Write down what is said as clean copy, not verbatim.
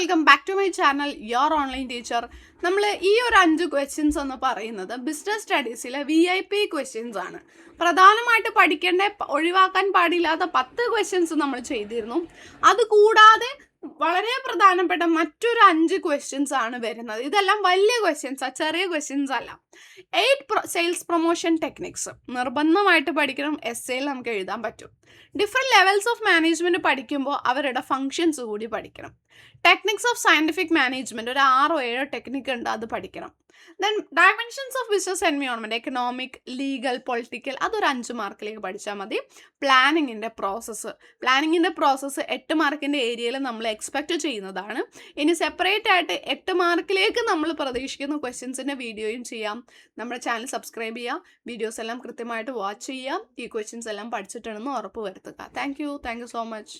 Welcome back to my channel your online teacher. നമ്മൾ ഈ ഒരു 5 ക്വസ്റ്റ്യൻസ് എന്ന് പറയുന്നത് ബിസിനസ് സ്റ്റഡീസിലെ VIP ക്വസ്റ്റ്യൻസ് ആണ്. പ്രധാനമായിട്ട് പഠിക്കേണ്ട ഒഴിവാക്കാൻ പാടില്ലാത്ത 10 ക്വസ്റ്റ്യൻസ് നമ്മൾ ചെയ്തിരുന്നു. അതുകൂടാതെ വളരെ പ്രധാനപ്പെട്ട മറ്റൊരു 5 ക്വസ്റ്റ്യൻസ് ആണ് വരുന്നത്. ഇതെല്ലാം വലിയ ക്വസ്റ്റ്യൻസാണ്, ചെറിയ ക്വസ്റ്റ്യൻസ് അല്ല. 8 സെയിൽസ് പ്രൊമോഷൻ ടെക്നിക്സ് നിർബന്ധമായിട്ട് പഠിക്കണം. എസ്സേയിൽ നമുക്ക് എഴുതാൻ പറ്റും. ഡിഫറെൻറ്റ് ലെവൽസ് ഓഫ് മാനേജ്മെൻറ്റ് പഠിക്കുമ്പോൾ അവരുടെ ഫങ്ഷൻസ് കൂടി പഠിക്കണം. ടെക്നിക്സ് ഓഫ് സയൻറ്റിഫിക് മാനേജ്മെൻറ്റ് ഒരു 6-7 ടെക്നിക്ക് ഉണ്ട്, അത് പഠിക്കണം. Then dimensions of business environment, economic, legal, political, അതൊരു 5 മാർക്കിലേക്ക് പഠിച്ചാൽ മതി. പ്ലാനിങ്ങിൻ്റെ പ്രോസസ്സ് 8 മാർക്കിൻ്റെ ഏരിയയിൽ നമ്മൾ എക്സ്പെക്റ്റ് ചെയ്യുന്നതാണ്. ഇനി സെപ്പറേറ്റ് ആയിട്ട് 8 മാർക്കിലേക്ക് നമ്മൾ പ്രതീക്ഷിക്കുന്ന ക്വസ്റ്റ്യൻസിൻ്റെ വീഡിയോയും ചെയ്യാം. നമ്മുടെ ചാനൽ സബ്സ്ക്രൈബ് ചെയ്യുക, വീഡിയോസ് എല്ലാം കൃത്യമായിട്ട് വാച്ച് ചെയ്യുക, ഈ ക്വസ്റ്റ്യൻസ് എല്ലാം പഠിച്ചിട്ടുണ്ടെന്ന് ഉറപ്പ് വരുത്തുക. Thank you so much.